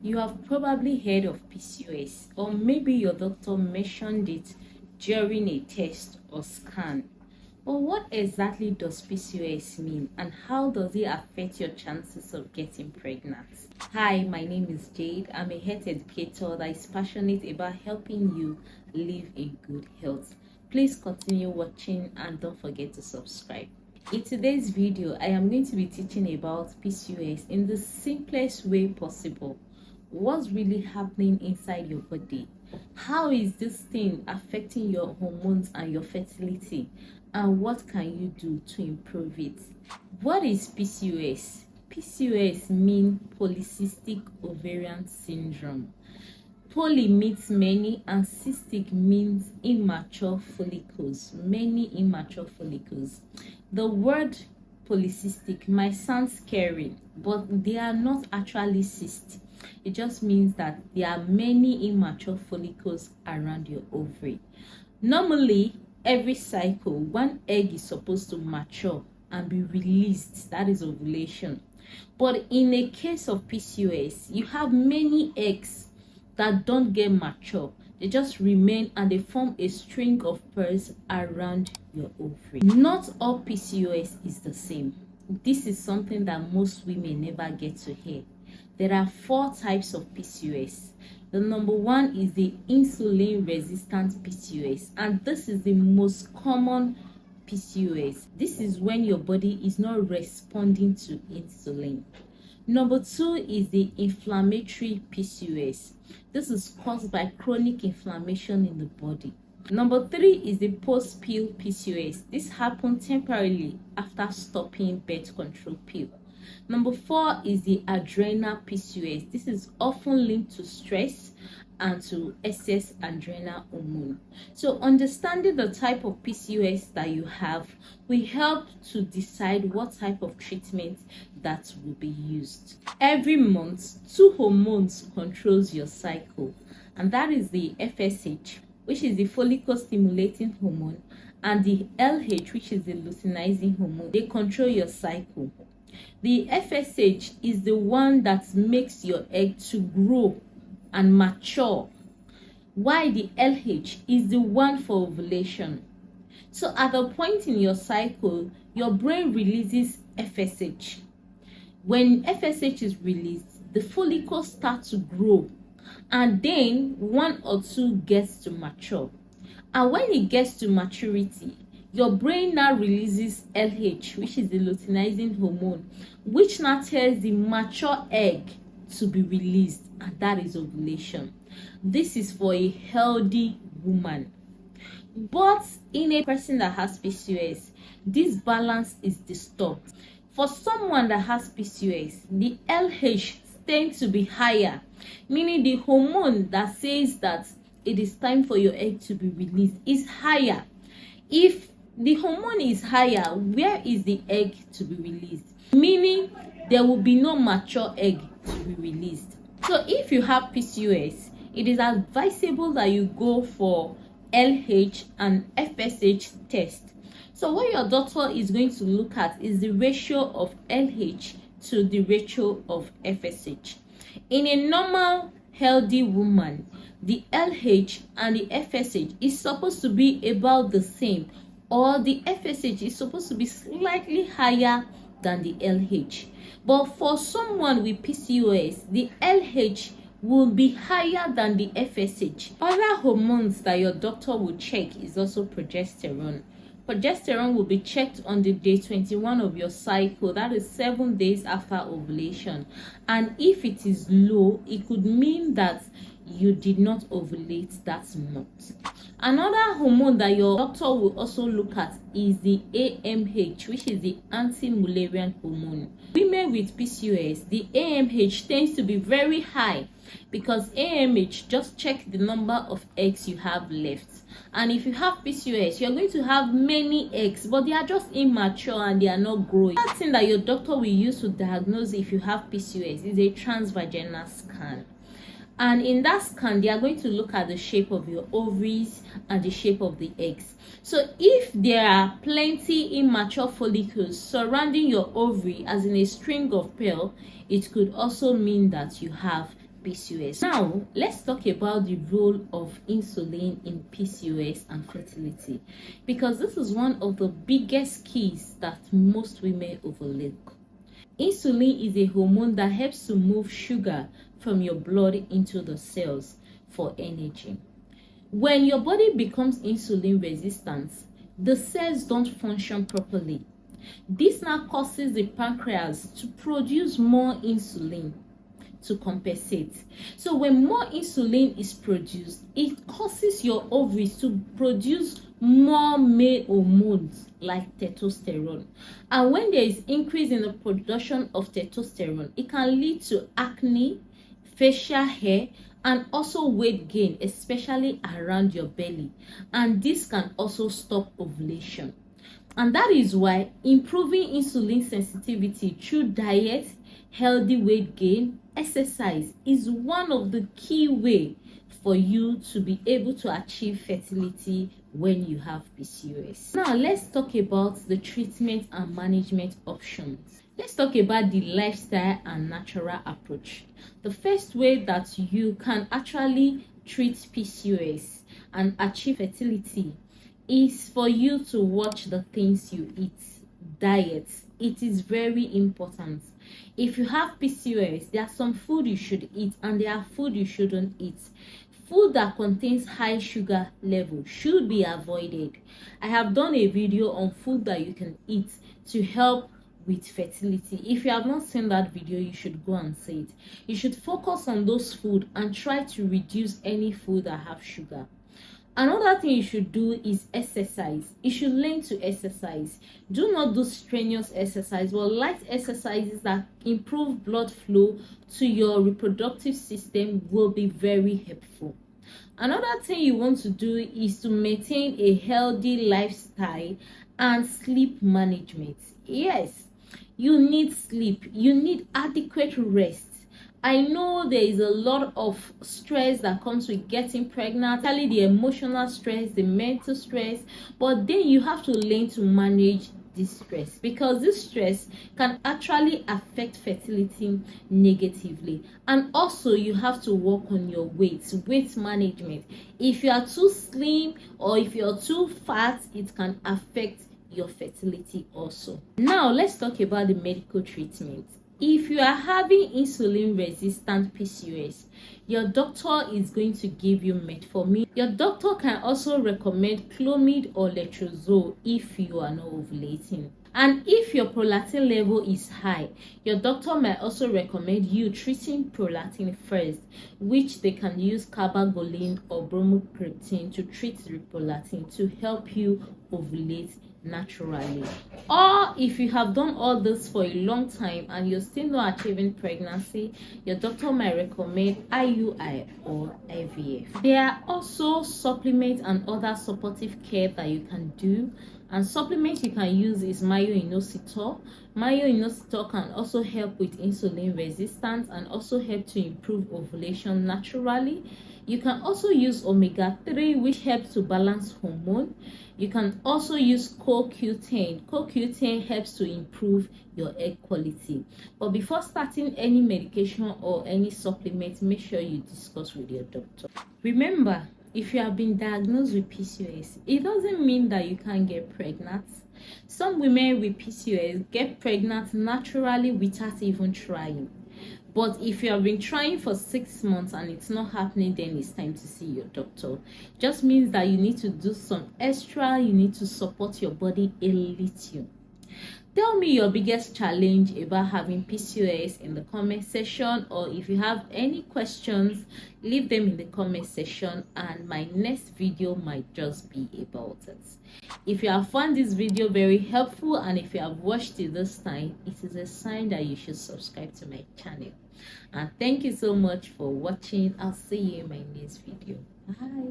You have probably heard of PCOS, or maybe your doctor mentioned it during a test or scan. But what exactly does PCOS mean, and how does it affect your chances of getting pregnant? Hi, my name is Jade. I'm a health educator that is passionate about helping you live in good health. Please continue watching and don't forget to subscribe. In today's video, I am going to be teaching about PCOS in the simplest way possible. What's really happening inside your body? How is this thing affecting your hormones and your fertility? And what can you do to improve it? What is PCOS? PCOS means polycystic ovarian syndrome. Poly means many and cystic means immature follicles, many immature follicles. The word polycystic might sound scary, but they are not actually cysts. It just means that there are many immature follicles around your ovary. Normally, every cycle, one egg is supposed to mature and be released, that is ovulation. But in a case of PCOS, you have many eggs that don't get mature. They just remain and they form a string of pearls around your ovary. Not all PCOS is the same. This is something that most women never get to hear. There are 4 types of PCOS. The number 1 is the insulin resistant PCOS, and this is the most common PCOS. This is when your body is not responding to insulin. Number 2 is the inflammatory PCOS. This is caused by chronic inflammation in the body. Number 3 is the post-pill PCOS. This happens temporarily after stopping birth control pill. Number 4 is the adrenal PCOS. This is often linked to stress and to excess adrenal hormone. So understanding the type of PCOS that you have will help to decide what type of treatment that will be used. Every month, 2 hormones controls your cycle, and that is the FSH, which is the follicle stimulating hormone, and the LH, which is the luteinizing hormone. They control your cycle. The FSH is the one that makes your egg to grow and mature, while the LH is the one for ovulation. So at the point in your cycle, your brain releases FSH. When FSH is released, the follicles start to grow, and then 1 or 2 gets to mature. And when it gets to maturity, your brain now releases LH, which is the luteinizing hormone, which now tells the mature egg to be released, and that is ovulation. This is for a healthy woman. But in a person that has PCOS, this balance is disturbed. For someone that has PCOS, the LH tends to be higher, meaning the hormone that says that it is time for your egg to be released is higher. If the hormone is higher, where is the egg to be released? Meaning there will be no mature egg to be released. So if you have PCOS, it is advisable that you go for LH and FSH test. So what your doctor is going to look at is the ratio of LH to the ratio of FSH. In a normal healthy woman, the LH and the FSH is supposed to be about the same, or the FSH is supposed to be slightly higher than the LH. But for someone with PCOS, the LH will be higher than the FSH. Other hormones that your doctor will check is also progesterone. Progesterone will be checked on the day 21 of your cycle, that is 7 days after ovulation. And if it is low, it could mean that you did not ovulate that month. Another hormone that your doctor will also look at is the AMH, which is the anti-Mullerian hormone. Women with PCOS, the AMH tends to be very high because AMH just check the number of eggs you have left. And if you have PCOS, you're going to have many eggs, but they are just immature and they are not growing. That thing that your doctor will use to diagnose if you have PCOS is a transvaginal scan. And in that scan, they are going to look at the shape of your ovaries and the shape of the eggs. So if there are plenty immature follicles surrounding your ovary, as in a string of pearl, it could also mean that you have PCOS. Now, let's talk about the role of insulin in PCOS and fertility, because this is one of the biggest keys that most women overlook. Insulin is a hormone that helps to move sugar from your blood into the cells for energy. When your body becomes insulin resistant, the cells don't function properly. This now causes the pancreas to produce more insulin to compensate. So when more insulin is produced, it causes your ovaries to produce more male hormones like testosterone. And when there is increase in the production of testosterone, it can lead to acne, facial hair, and also weight gain, especially around your belly. And this can also stop ovulation. And that is why improving insulin sensitivity through diet, healthy weight gain, exercise is one of the key ways for you to be able to achieve fertility when you have PCOS. Now let's talk about the treatment and management options. Let's talk about the lifestyle and natural approach. The first way that you can actually treat PCOS and achieve fertility is for you to watch the things you eat. Diet. It is very important. If you have PCOS, there are some food you should eat and there are food you shouldn't eat. Food that contains high sugar level should be avoided. I have done a video on food that you can eat to help with fertility. If you have not seen that video, you should go and see it. You should focus on those food and try to reduce any food that have sugar. Another thing you should do is exercise. You should learn to exercise. Do not do strenuous exercise, but light exercises that improve blood flow to your reproductive system will be very helpful. Another thing you want to do is to maintain a healthy lifestyle and sleep management. Yes, you need sleep. You need adequate rest. I know there is a lot of stress that comes with getting pregnant, especially the emotional stress, the mental stress, but then you have to learn to manage this stress, because this stress can actually affect fertility negatively. And also you have to work on your weight management. If you are too slim or if you're too fat, it can affect your fertility also. Now let's talk about the medical treatment. If you are having insulin resistant PCOS, your doctor is going to give you metformin. Your doctor can also recommend Clomid or letrozole if you are not ovulating. And if your prolactin level is high, your doctor might also recommend you treating prolactin first, which they can use carbagoline or bromocriptine to treat the prolactin to help you ovulate naturally. Or if you have done all this for a long time and you're still not achieving pregnancy, your doctor might recommend IUI or IVF. There are also supplements and other supportive care that you can do, and supplements you can use is myo-inositol. Myo-inositol can also help with insulin resistance and also help to improve ovulation naturally. You can also use omega-3, which helps to balance hormone. You can also use CoQ10. CoQ10 helps to improve your egg quality. But before starting any medication or any supplement, make sure you discuss with your doctor. Remember, if you have been diagnosed with PCOS, it doesn't mean that you can't get pregnant. Some women with PCOS get pregnant naturally without even trying. But if you have been trying for 6 months and it's not happening, then it's time to see your doctor. Just means that you need to do some extra. You need to support your body a little. Tell me your biggest challenge about having PCOS in the comment section, or if you have any questions, leave them in the comment section and my next video might just be about it. If you have found this video very helpful and if you have watched it this time, it is a sign that you should subscribe to my channel. And thank you so much for watching. I'll see you in my next video. Bye.